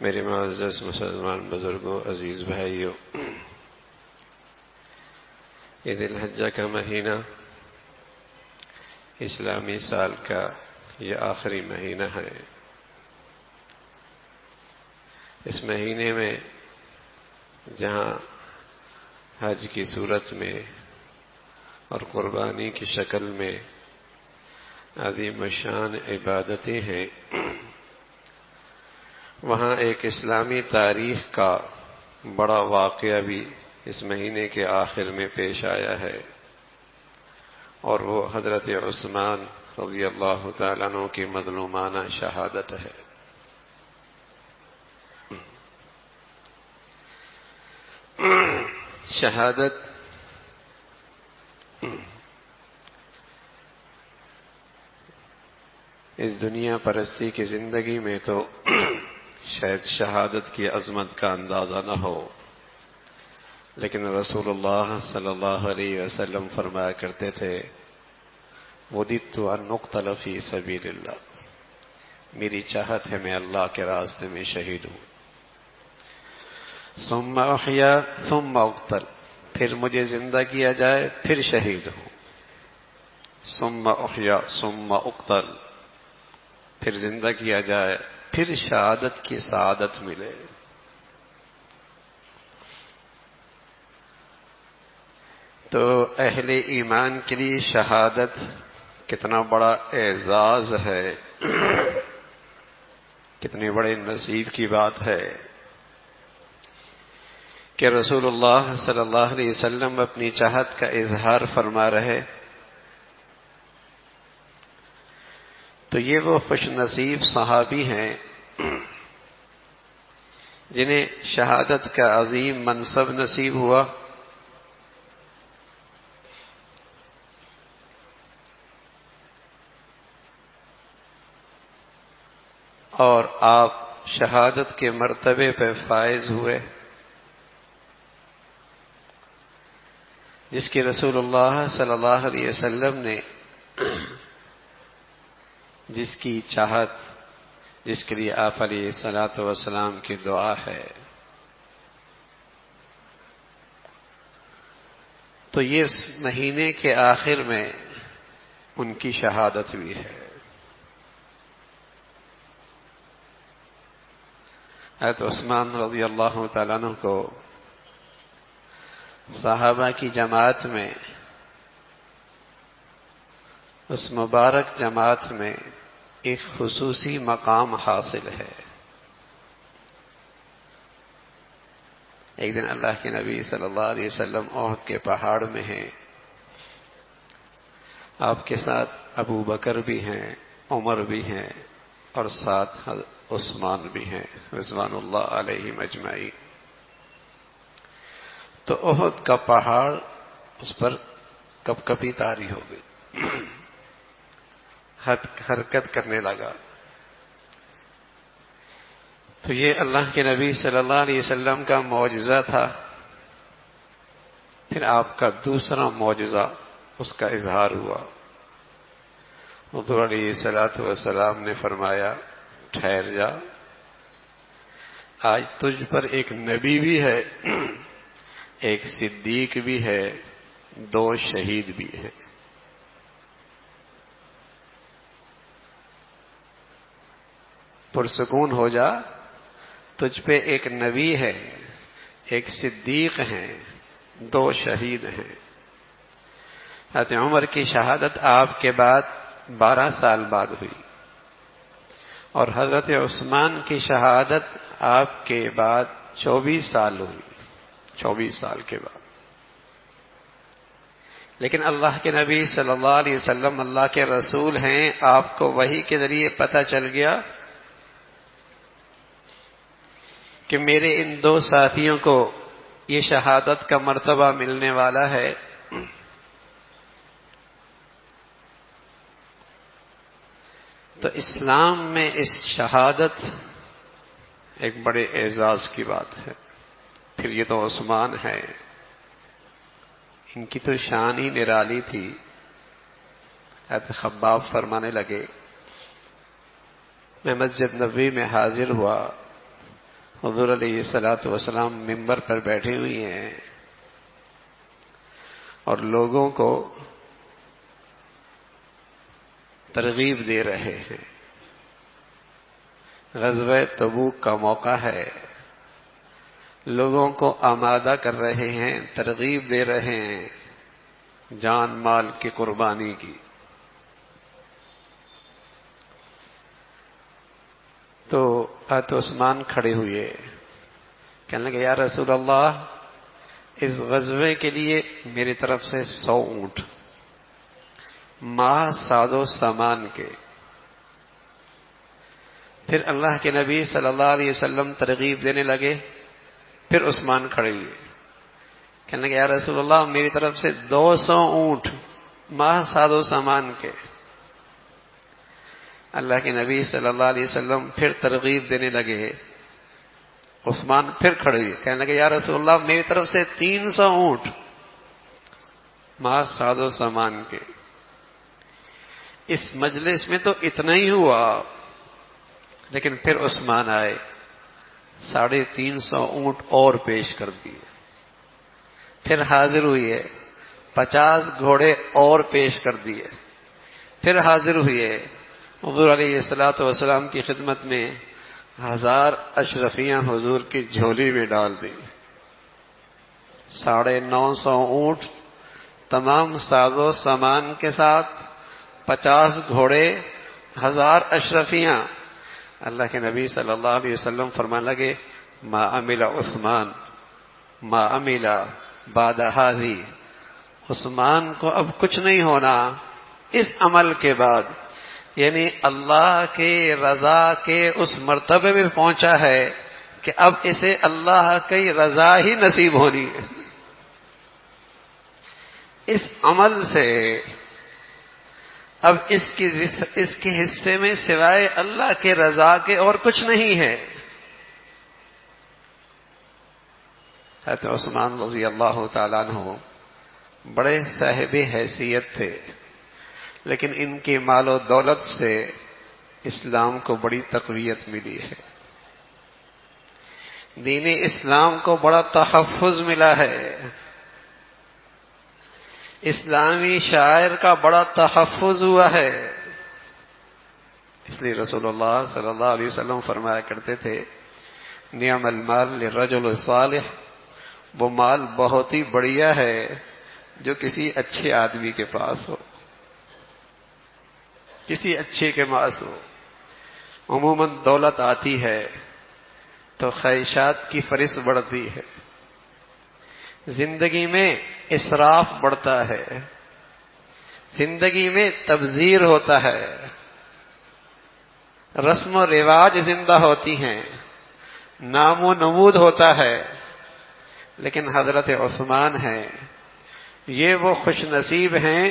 میرے معزز مسلمان بزرگوں، عزیز بھائیوں، یہ ذی الحجہ کا مہینہ اسلامی سال کا یہ آخری مہینہ ہے۔ اس مہینے میں جہاں حج کی صورت میں اور قربانی کی شکل میں عظیم الشان عبادتیں ہیں، وہاں ایک اسلامی تاریخ کا بڑا واقعہ بھی اس مہینے کے آخر میں پیش آیا ہے، اور وہ حضرت عثمان رضی اللہ تعالیٰ عنہ کی مظلومانہ شہادت ہے۔ شہادت اس دنیا پرستی کی زندگی میں تو شاید شہادت کی عظمت کا اندازہ نہ ہو، لیکن رسول اللہ صلی اللہ علیہ وسلم فرمایا کرتے تھے، وَدِدتُّ أَنْ أُقْتَلَ فِي سَبِيلِ اللَّهِ، میری چاہت ہے میں اللہ کے راستے میں شہید ہوں۔ ثم احیا ثم اقتل، پھر مجھے زندہ کیا جائے پھر شہید ہوں۔ ثم احیا ثم اقتل، پھر زندہ کیا جائے پھر شہادت کی سعادت ملے۔ تو اہل ایمان کے لیے شہادت کتنا بڑا اعزاز ہے، کتنے بڑے نصیب کی بات ہے کہ رسول اللہ صلی اللہ علیہ وسلم اپنی چاہت کا اظہار فرما رہے، تو یہ وہ خوش نصیب صحابی ہیں جنہیں شہادت کا عظیم منصب نصیب ہوا، اور آپ شہادت کے مرتبے پہ فائز ہوئے، جس کی رسول اللہ صلی اللہ علیہ وسلم نے جس کی چاہت، جس کے لیے آپ علیہ الصلوۃ والسلام کی دعا ہے، تو یہ اس مہینے کے آخر میں ان کی شہادت بھی ہے۔ حضرت عثمان رضی اللہ تعالیٰ عنہ کو صحابہ کی جماعت میں، اس مبارک جماعت میں ایک خصوصی مقام حاصل ہے۔ ایک دن اللہ کے نبی صلی اللہ علیہ وسلم احد کے پہاڑ میں ہیں، آپ کے ساتھ ابو بکر بھی ہیں، عمر بھی ہیں، اور ساتھ عثمان بھی ہیں رضوان اللہ علیہم اجمعین۔ تو احد کا پہاڑ اس پر کپ کپی طاری ہو گئی، حرکت کرنے لگا۔ تو یہ اللہ کے نبی صلی اللہ علیہ وسلم کا معجزہ تھا۔ پھر آپ کا دوسرا معجزہ، اس کا اظہار ہوا۔ حضور علیہ الصلوۃ والسلام نے فرمایا، ٹھہر جا، آج تجھ پر ایک نبی بھی ہے، ایک صدیق بھی ہے، دو شہید بھی ہیں۔ پرسکون ہو جا، تجھ پہ ایک نبی ہے، ایک صدیق ہیں، دو شہید ہیں۔ حضرت عمر کی شہادت آپ کے بعد 12 سال بعد ہوئی، اور حضرت عثمان کی شہادت آپ کے بعد 24 سال ہوئی، 24 سال کے بعد۔ لیکن اللہ کے نبی صلی اللہ علیہ وسلم اللہ کے رسول ہیں، آپ کو وحی کے ذریعے پتہ چل گیا کہ میرے ان دو ساتھیوں کو یہ شہادت کا مرتبہ ملنے والا ہے۔ تو اسلام میں اس شہادت ایک بڑے اعزاز کی بات ہے۔ پھر یہ تو عثمان ہے، ان کی تو شان ہی نرالی تھی۔ حضرت خباب فرمانے لگے، میں مسجد نبوی میں حاضر ہوا حضور علیہ الصلوۃ والسلام منبر پر بیٹھے ہوئے ہیں اور لوگوں کو ترغیب دے رہے ہیں. غزوہ تبوک کا موقع ہے، لوگوں کو آمادہ کر رہے ہیں، ترغیب دے رہے ہیں جان مال کی قربانی کی. تو حضرت عثمان کھڑے ہوئے، کہنے لگے یا رسول اللہ، اس غزوے کے لیے میری طرف سے 100 اونٹ ماہ ساز و سامان کے. پھر اللہ کے نبی صلی اللہ علیہ وسلم ترغیب دینے لگے. پھر عثمان کھڑے ہوئے، کہنے لگے یا رسول اللہ، میری طرف سے 200 اونٹ ماہ ساز و سامان کے. اللہ کے نبی صلی اللہ علیہ وسلم پھر ترغیب دینے لگے. عثمان پھر کھڑے ہوئے، کہنے لگے یا رسول اللہ، میری طرف سے 300 اونٹ ماہ ساز و سامان کے. اس مجلس میں تو اتنا ہی ہوا، لیکن پھر عثمان آئے، 350 اونٹ اور پیش کر دیے. پھر حاضر ہوئے، 50 گھوڑے اور پیش کر دیے. پھر حاضر ہوئے، حضور علیہ الصلوۃ والسلام کی خدمت میں 1000 اشرفیاں حضور کی جھولی میں ڈال دی. 950 اونٹ تمام ساز و سامان کے ساتھ، 50 گھوڑے، 1000 اشرفیاں. اللہ کے نبی صلی اللہ علیہ وسلم فرمانے لگے ما عمل عثمان ما عمل بعد هذه. عثمان کو اب کچھ نہیں ہونا اس عمل کے بعد، یعنی اللہ کے رضا کے اس مرتبے میں پہنچا ہے کہ اب اسے اللہ کی رضا ہی نصیب ہونی ہے. اس عمل سے اب اس کے حصے میں سوائے اللہ کے رضا کے اور کچھ نہیں ہے. حضرت عثمان رضی اللہ تعالیٰ عنہ بڑے صاحب حیثیت تھے، لیکن ان کی مال و دولت سے اسلام کو بڑی تقویت ملی ہے، دین اسلام کو بڑا تحفظ ملا ہے، اسلامی شاعر کا بڑا تحفظ ہوا ہے. اس لیے رسول اللہ صلی اللہ علیہ وسلم فرمایا کرتے تھے نعم المال للرجل الصالح، وہ مال بہت ہی بڑھیا ہے جو کسی اچھے آدمی کے پاس ہو، کسی اچھے کے پاس ہو. عموماً دولت آتی ہے تو خواہشات کی فرصت بڑھتی ہے، زندگی میں اسراف بڑھتا ہے، زندگی میں تبذیر ہوتا ہے، رسم و رواج زندہ ہوتی ہیں، نام و نمود ہوتا ہے. لیکن حضرت عثمان ہیں، یہ وہ خوش نصیب ہیں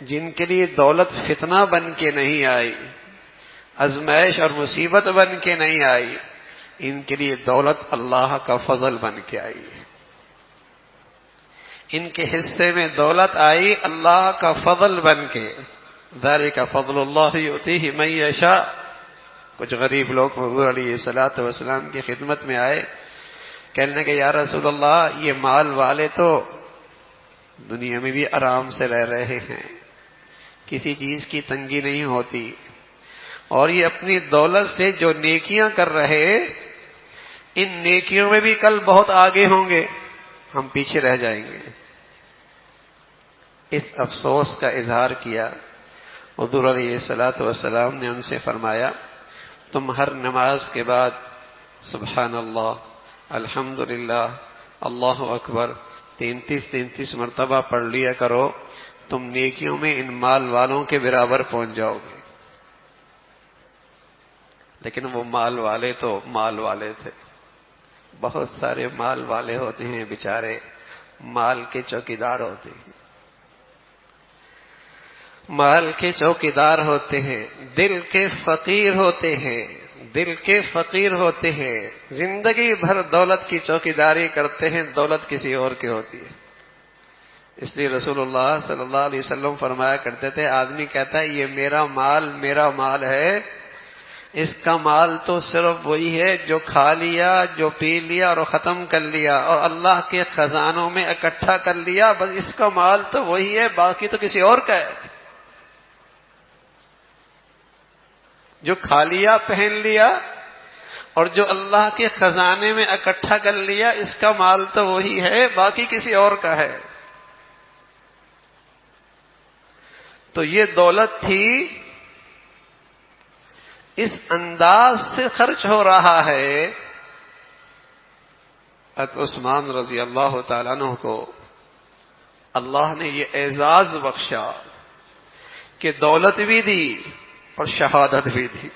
جن کے لیے دولت فتنہ بن کے نہیں آئی، آزمائش اور مصیبت بن کے نہیں آئی، ان کے لیے دولت اللہ کا فضل بن کے آئی. ان کے حصے میں دولت آئی اللہ کا فضل بن کے. ذالک فضل اللہ یؤتیہ من یشاء. کچھ غریب لوگ حضور علیہ الصلوۃ والسلام کی خدمت میں آئے، کہنے لگے یا رسول اللہ، یہ مال والے تو دنیا میں بھی آرام سے رہ رہے ہیں، کسی چیز کی تنگی نہیں ہوتی، اور یہ اپنی دولت سے جو نیکیاں کر رہے، ان نیکیوں میں بھی کل بہت آگے ہوں گے، ہم پیچھے رہ جائیں گے. اس افسوس کا اظہار کیا. حضور علیہ الصلوۃ والسلام نے ان سے فرمایا تم ہر نماز کے بعد سبحان اللہ، الحمدللہ، اللہ اکبر 33 مرتبہ پڑھ لیا کرو، تم نیکیوں میں ان مال والوں کے برابر پہنچ جاؤ گے. لیکن وہ مال والے تو مال والے تھے. بہت سارے مال والے ہوتے ہیں بیچارے، مال کے چوکیدار ہوتے ہیں، مال کے چوکیدار ہوتے ہیں، دل کے فقیر ہوتے ہیں، دل کے فقیر ہوتے ہیں، زندگی بھر دولت کی چوکیداری کرتے ہیں، دولت کسی اور کی ہوتی ہے. اس لیے رسول اللہ صلی اللہ علیہ وسلم فرمایا کرتے تھے آدمی کہتا ہے یہ میرا مال ہے، اس کا مال تو صرف وہی ہے جو کھا لیا، جو پی لیا اور ختم کر لیا اور اللہ کے خزانوں میں اکٹھا کر لیا، بس اس کا مال تو وہی ہے، باقی تو کسی اور کا ہے۔ جو کھا لیا، پہن لیا اور جو اللہ کے خزانے میں اکٹھا کر لیا، اس کا مال تو وہی ہے، باقی کسی اور کا ہے۔ تو یہ دولت تھی، اس انداز سے خرچ ہو رہا ہے۔ حضرت عثمان رضی اللہ تعالیٰ عنہ کو اللہ نے یہ اعزاز بخشا کہ دولت بھی دی اور شہادت بھی دی،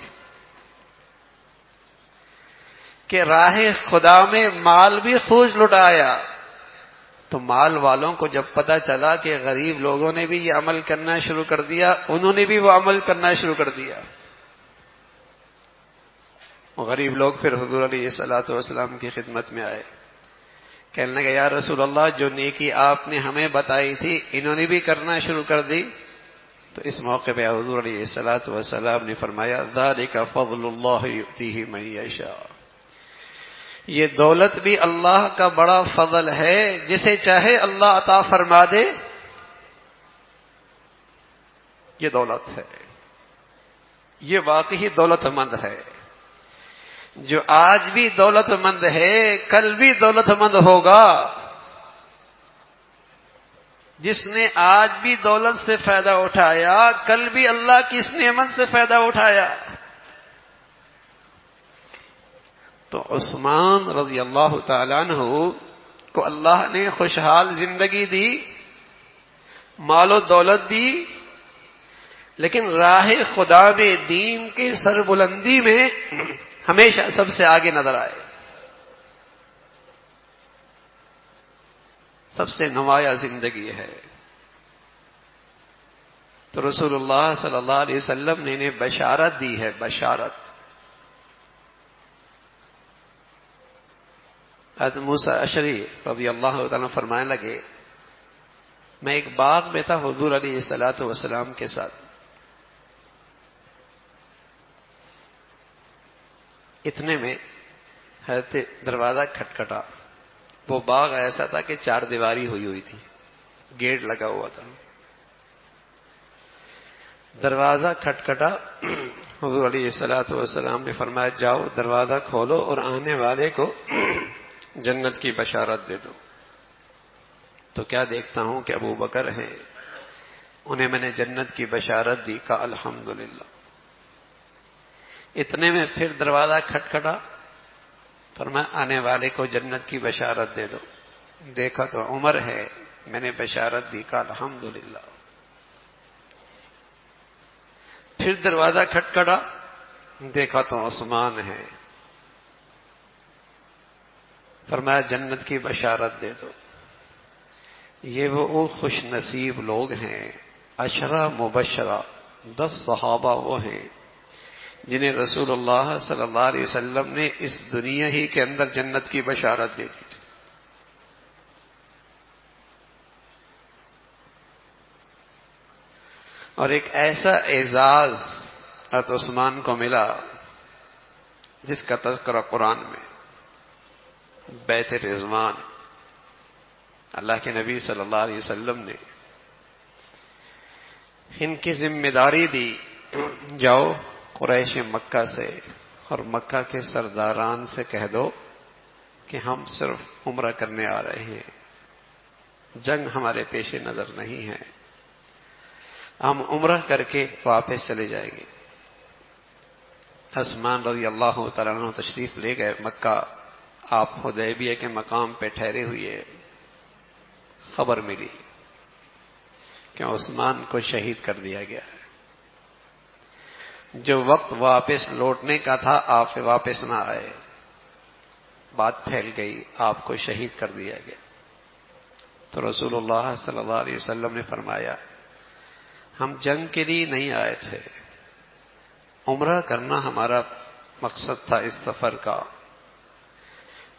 کہ راہ خدا میں مال بھی خوب لٹایا۔ تو مال والوں کو جب پتہ چلا کہ غریب لوگوں نے بھی یہ عمل کرنا شروع کر دیا، انہوں نے بھی وہ عمل کرنا شروع کر دیا۔ غریب لوگ پھر حضور علیہ الصلوۃ والسلام کی خدمت میں آئے، کہنے لگے یا رسول اللہ، جو نیکی آپ نے ہمیں بتائی تھی انہوں نے بھی کرنا شروع کر دی۔ تو اس موقع پہ حضور علیہ الصلوۃ والسلام نے فرمایا ذالک فضل اللہ یؤتیہ من یشاء، یہ دولت بھی اللہ کا بڑا فضل ہے، جسے چاہے اللہ عطا فرما دے۔ یہ دولت ہے، یہ واقعی دولت مند ہے۔ جو آج بھی دولت مند ہے کل بھی دولت مند ہوگا۔ جس نے آج بھی دولت سے فائدہ اٹھایا کل بھی اللہ کی اس نعمت سے فائدہ اٹھایا۔ تو عثمان رضی اللہ تعالیٰ عنہ کو اللہ نے خوشحال زندگی دی، مال و دولت دی، لیکن راہ خدا میں دین کی سربلندی میں ہمیشہ سب سے آگے نظر آئے، سب سے نمایاں زندگی ہے۔ تو رسول اللہ صلی اللہ علیہ وسلم نے انہیں بشارت دی ہے، بشارت۔ حضرت موسیٰ اشعری رضی اللہ تعالیٰ فرمانے لگے، میں ایک باغ میں تھا حضور علیہ الصلوۃ والسلام کے ساتھ، اتنے میں حضرت دروازہ کھٹکھٹا۔ وہ باغ ایسا تھا کہ 4 دیواری ہوئی تھی، گیٹ لگا ہوا تھا۔ دروازہ کھٹکھٹا، حضور علیہ الصلوۃ والسلام نے فرمایا جاؤ دروازہ کھولو اور آنے والے کو جنت کی بشارت دے دو۔ تو کیا دیکھتا ہوں کہ ابو بکر ہیں، انہیں میں نے جنت کی بشارت دی، کہا الحمدللہ۔ اتنے میں پھر دروازہ کھٹکھٹا، فرمایا آنے والے کو جنت کی بشارت دے دو۔ دیکھا تو عمر ہے، میں نے بشارت دی، کہا الحمدللہ۔ پھر دروازہ کھٹکھٹا، دیکھا تو عثمان ہے، فرمایا جنت کی بشارت دے دو۔ یہ وہ خوش نصیب لوگ ہیں، 10 مبشرہ، 10 صحابہ وہ ہیں جنہیں رسول اللہ صلی اللہ علیہ وسلم نے اس دنیا ہی کے اندر جنت کی بشارت دے دی تھی۔ اور ایک ایسا اعزاز حضرت عثمان کو ملا جس کا تذکرہ قرآن میں، بیت رضوان، اللہ کے نبی صلی اللہ علیہ وسلم نے ان کی ذمہ داری دی، جاؤ قریش مکہ سے اور مکہ کے سرداران سے کہہ دو کہ ہم صرف عمرہ کرنے آ رہے ہیں، جنگ ہمارے پیش نظر نہیں ہے، ہم عمرہ کر کے واپس چلے جائیں گے۔ عثمان رضی اللہ تعالیٰ عنہ تشریف لے گئے مکہ، آپ حدیبیہ کے مقام پہ ٹھہرے ہوئے، خبر ملی کہ عثمان کو شہید کر دیا گیا ہے۔ جو وقت واپس لوٹنے کا تھا آپ واپس نہ آئے، بات پھیل گئی، آپ کو شہید کر دیا گیا۔ تو رسول اللہ صلی اللہ علیہ وسلم نے فرمایا ہم جنگ کے لیے نہیں آئے تھے، عمرہ کرنا ہمارا مقصد تھا اس سفر کا،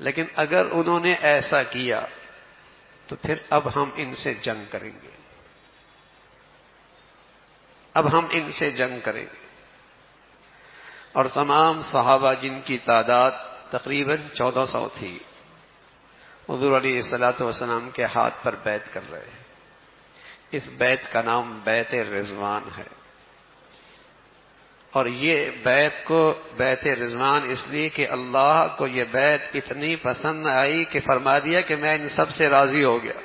لیکن اگر انہوں نے ایسا کیا تو پھر اب ہم ان سے جنگ کریں گے، اب ہم ان سے جنگ کریں گے۔ اور تمام صحابہ جن کی تعداد تقریباً 1400 تھی، حضور علیہ الصلوۃ والسلام کے ہاتھ پر بیعت کر رہے ہیں۔ اس بیعت کا نام بیعت رضوان ہے، اور یہ بیعت رضوان اس لیے کہ اللہ کو یہ بیعت اتنی پسند آئی کہ فرما دیا کہ میں ان سب سے راضی ہو گیا۔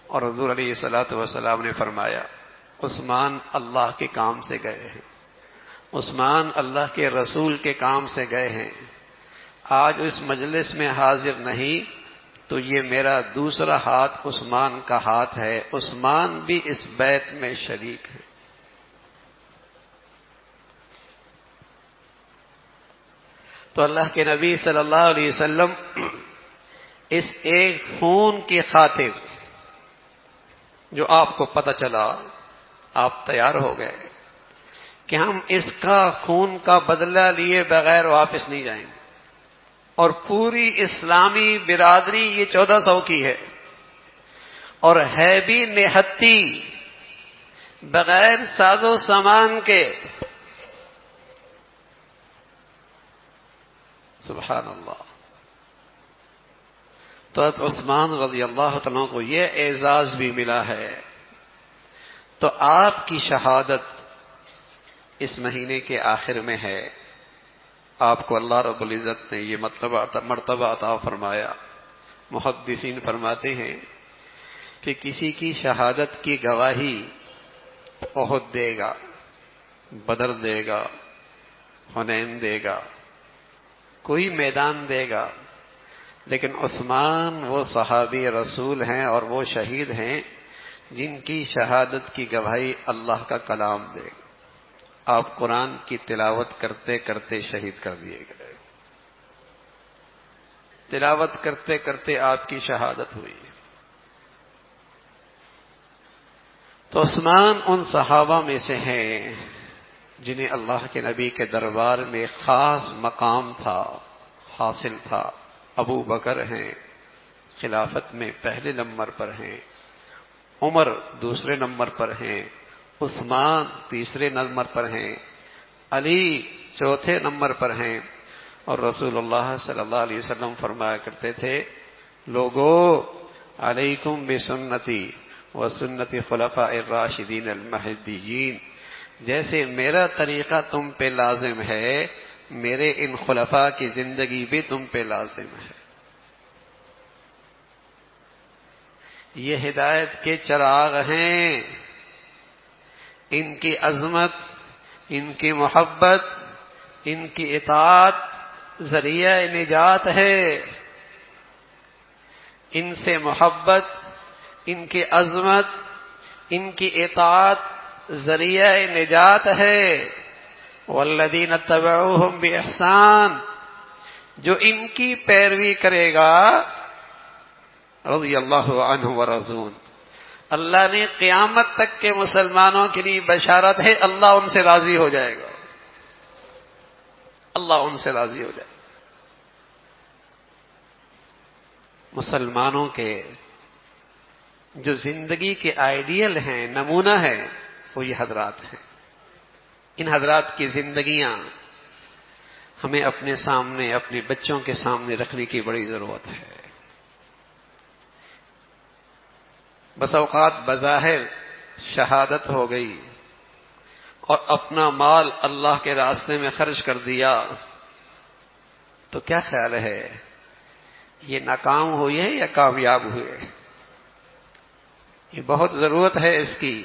اور حضور علیہ الصلوۃ والسلام نے فرمایا عثمان اللہ کے کام سے گئے ہیں، عثمان اللہ کے رسول کے کام سے گئے ہیں، آج اس مجلس میں حاضر نہیں تو یہ میرا دوسرا ہاتھ عثمان کا ہاتھ ہے، عثمان بھی اس بیعت میں شریک ہے۔ تو اللہ کے نبی صلی اللہ علیہ وسلم اس ایک خون کی خاطر جو آپ کو پتہ چلا، آپ تیار ہو گئے کہ ہم اس کا خون کا بدلہ لیے بغیر واپس نہیں جائیں گے، اور پوری اسلامی برادری یہ 1400 کی ہے، اور ہے بھی نہتی بغیر ساز و سامان کے۔ سبحان اللہ۔ تو عثمان رضی اللہ تعالیٰ کو یہ اعزاز بھی ملا ہے۔ تو آپ کی شہادت اس مہینے کے آخر میں ہے، آپ کو اللہ رب العزت نے یہ مرتبہ عطا فرمایا۔ محدثین فرماتے ہیں کہ کسی کی شہادت کی گواہی احد دے گا، بدر دے گا، حنین دے گا، کوئی میدان دے گا، لیکن عثمان وہ صحابی رسول ہیں اور وہ شہید ہیں جن کی شہادت کی گواہی اللہ کا کلام دے گا۔ آپ قرآن کی تلاوت کرتے کرتے شہید کر دیے گئے، تلاوت کرتے کرتے آپ کی شہادت ہوئی۔ تو عثمان ان صحابہ میں سے ہیں جنہیں اللہ کے نبی کے دربار میں خاص مقام تھا، حاصل تھا۔ ابو بکر ہیں، خلافت میں پہلے نمبر پر ہیں، عمر دوسرے نمبر پر ہیں، عثمان تیسرے نمبر پر ہیں، علی چوتھے نمبر پر ہیں، اور رسول اللہ صلی اللہ علیہ وسلم فرمایا کرتے تھے لوگو علیکم بسنتی وسنت خلفاء الراشدین المہدیین، جیسے میرا طریقہ تم پہ لازم ہے میرے ان خلفاء کی زندگی بھی تم پہ لازم ہے۔ یہ ہدایت کے چراغ ہیں، ان کی عظمت، ان کی محبت، ان کی اطاعت ذریعہ نجات ہے۔ ان سے محبت، ان کی عظمت، ان کی اطاعت ذریعہ نجات ہے۔ والذین اتبعوہم بإحسان، جو ان کی پیروی کرے گا رضی اللہ عنہ ورضون، اللہ نے قیامت تک کے مسلمانوں کے لیے بشارت ہے اللہ ان سے راضی ہو جائے گا، اللہ ان سے راضی ہو جائے گا۔ مسلمانوں کے جو زندگی کے آئیڈیل ہیں، نمونہ ہے، وہ یہ حضرات ہیں۔ ان حضرات کی زندگیاں ہمیں اپنے سامنے، اپنے بچوں کے سامنے رکھنے کی بڑی ضرورت ہے۔ بس اوقات بظاہر شہادت ہو گئی اور اپنا مال اللہ کے راستے میں خرچ کر دیا تو کیا خیال ہے یہ ناکام ہوئی ہے یا کامیاب ہوئے؟ یہ بہت ضرورت ہے اس کی۔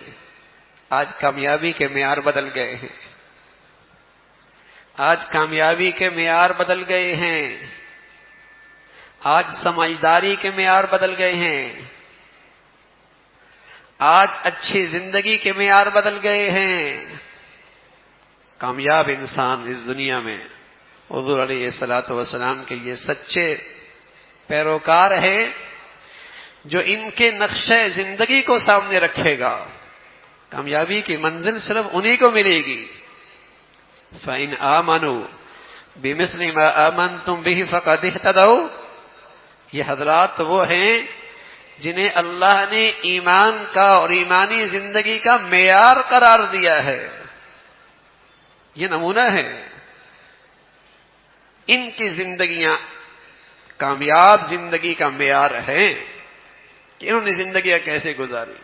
آج کامیابی کے معیار بدل گئے ہیں، آج کامیابی کے معیار بدل گئے ہیں، آج سمجھداری کے معیار بدل گئے ہیں، آج اچھی زندگی کے معیار بدل گئے ہیں۔ کامیاب انسان اس دنیا میں حضور علیہ الصلوۃ والسلام کے یہ سچے پیروکار ہیں جو ان کے نقشہ زندگی کو سامنے رکھے گا۔ کامیابی کی منزل صرف انہی کو ملے گی۔ فَإِنْ آمَنُوا بِمِثْلِ مَا آمَنْتُمْ بِهِ فَقَدِ اهْتَدَوْا، یہ حضرات وہ ہیں جنہیں اللہ نے ایمان کا اور ایمانی زندگی کا معیار قرار دیا ہے۔ یہ نمونہ ہے۔ ان کی زندگیاں کامیاب زندگی کا معیار ہے کہ انہوں نے زندگیاں کیسے گزاری.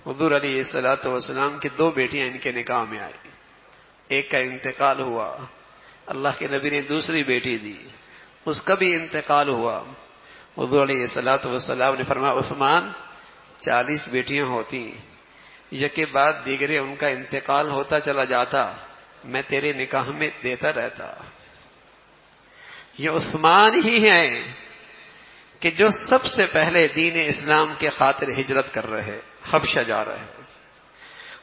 حضور علیہ الصلوۃ والسلام کی 2 بیٹیاں ان کے نکاح میں آئی. ایک کا انتقال ہوا, اللہ کے نبی نے دوسری بیٹی دی, اس کا بھی انتقال ہوا. حضور علیہ الصلوۃ والسلام نے فرمایا عثمان 40 بیٹیاں ہوتی, یکے بعد دیگرے ان کا انتقال ہوتا چلا جاتا, میں تیرے نکاح میں دیتا رہتا. یہ عثمان ہی ہیں کہ جو سب سے پہلے دین اسلام کے خاطر ہجرت کر رہے, حبشہ جا رہے,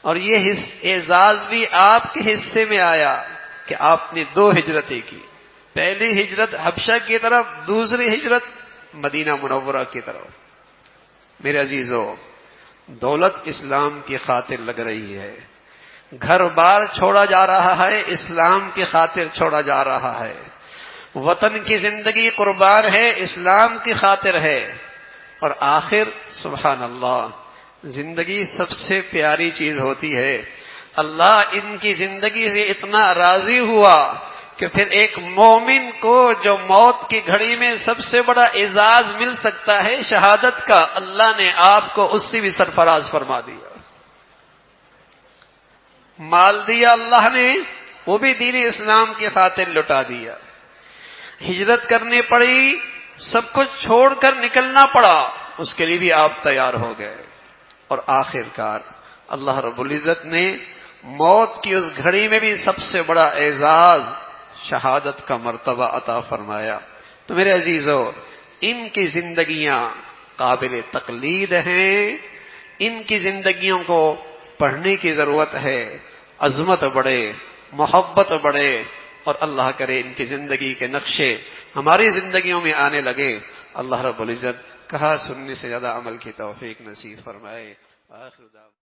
اور یہ اعزاز بھی آپ کے حصے میں آیا کہ آپ نے 2 ہجرتیں کی. پہلی ہجرت حبشہ کی طرف, دوسری ہجرت مدینہ منورہ کی طرف. میرے عزیزو, دولت اسلام کی خاطر لگ رہی ہے, گھر بار چھوڑا جا رہا ہے, اسلام کی خاطر چھوڑا جا رہا ہے, وطن کی زندگی قربان ہے, اسلام کی خاطر ہے. اور آخر سبحان اللہ, زندگی سب سے پیاری چیز ہوتی ہے. اللہ ان کی زندگی سے اتنا راضی ہوا کہ پھر ایک مومن کو جو موت کی گھڑی میں سب سے بڑا اعزاز مل سکتا ہے شہادت کا, اللہ نے آپ کو اس سے بھی سرفراز فرما دیا. مال دیا اللہ نے, وہ بھی دین اسلام کی خاطر لٹا دیا. ہجرت کرنی پڑی, سب کچھ چھوڑ کر نکلنا پڑا, اس کے لیے بھی آپ تیار ہو گئے. اور آخر کار اللہ رب العزت نے موت کی اس گھڑی میں بھی سب سے بڑا اعزاز شہادت کا مرتبہ عطا فرمایا. تو میرے عزیزو, ان کی زندگیاں قابل تقلید ہیں, ان کی زندگیوں کو پڑھنے کی ضرورت ہے. عظمت بڑھے, محبت بڑھے, اور اللہ کرے ان کی زندگی کے نقشے ہماری زندگیوں میں آنے لگے. اللہ رب العزت کہا سننے سے زیادہ عمل کی توفیق نصیب فرمائے. آخر دعوانا